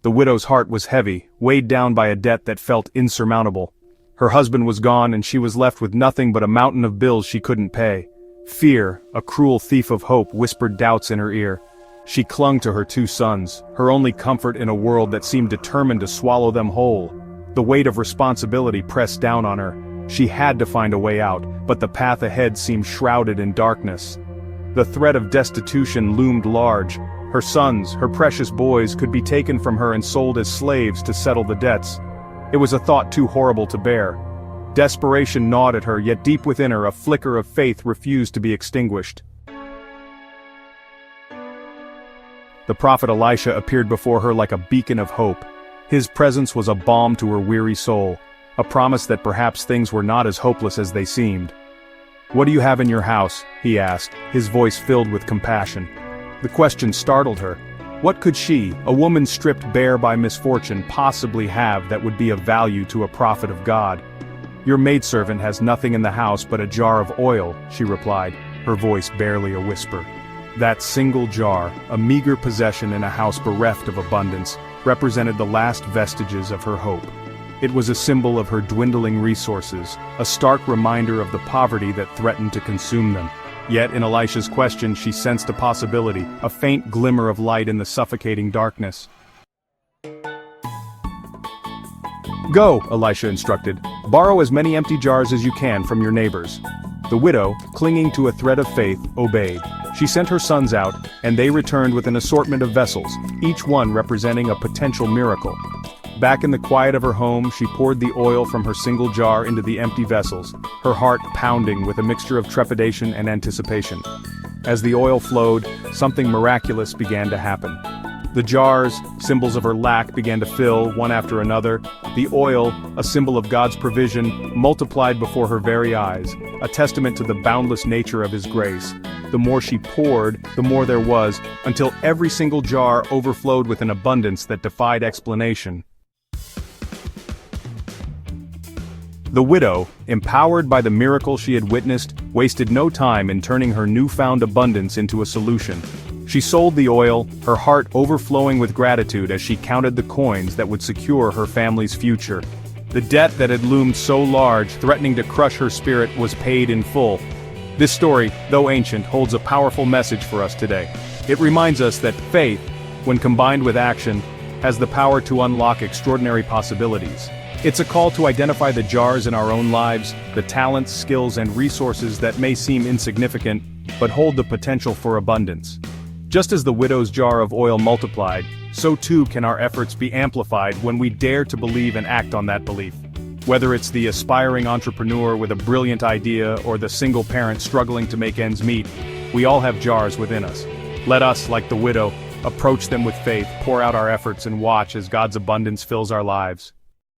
The widow's heart was heavy, weighed down by a debt that felt insurmountable. Her husband was gone and she was left with nothing but a mountain of bills she couldn't pay. Fear, a cruel thief of hope, whispered doubts in her ear. She clung to her 2 sons, her only comfort in a world that seemed determined to swallow them whole. The weight of responsibility pressed down on her. She had to find a way out, but the path ahead seemed shrouded in darkness. The threat of destitution loomed large. Her sons, her precious boys, could be taken from her and sold as slaves to settle the debts. It was a thought too horrible to bear. Desperation gnawed at her, yet deep within her a flicker of faith refused to be extinguished. The prophet Elisha appeared before her like a beacon of hope. His presence was a balm to her weary soul, a promise that perhaps things were not as hopeless as they seemed. "What do you have in your house?" he asked, his voice filled with compassion. The question startled her. What could she, a woman stripped bare by misfortune, possibly have that would be of value to a prophet of God? "Your maidservant has nothing in the house but a jar of oil," she replied, her voice barely a whisper. That single jar, a meager possession in a house bereft of abundance, represented the last vestiges of her hope. It was a symbol of her dwindling resources, a stark reminder of the poverty that threatened to consume them. Yet in Elisha's question she sensed a possibility, a faint glimmer of light in the suffocating darkness. "Go," Elisha instructed. "Borrow as many empty jars as you can from your neighbors." The widow, clinging to a thread of faith, obeyed. She sent her sons out, and they returned with an assortment of vessels, each one representing a potential miracle. Back in the quiet of her home, she poured the oil from her single jar into the empty vessels, her heart pounding with a mixture of trepidation and anticipation. As the oil flowed, something miraculous began to happen. The jars, symbols of her lack, began to fill, one after another. The oil, a symbol of God's provision, multiplied before her very eyes, a testament to the boundless nature of His grace. The more she poured, the more there was, until every single jar overflowed with an abundance that defied explanation. The widow, empowered by the miracle she had witnessed, wasted no time in turning her newfound abundance into a solution. She sold the oil, her heart overflowing with gratitude as she counted the coins that would secure her family's future. The debt that had loomed so large, threatening to crush her spirit, was paid in full. This story, though ancient, holds a powerful message for us today. It reminds us that faith, when combined with action, has the power to unlock extraordinary possibilities. It's a call to identify the jars in our own lives, the talents, skills, and resources that may seem insignificant, but hold the potential for abundance. Just as the widow's jar of oil multiplied, so too can our efforts be amplified when we dare to believe and act on that belief. Whether it's the aspiring entrepreneur with a brilliant idea or the single parent struggling to make ends meet, we all have jars within us. Let us, like the widow, approach them with faith, pour out our efforts, and watch as God's abundance fills our lives.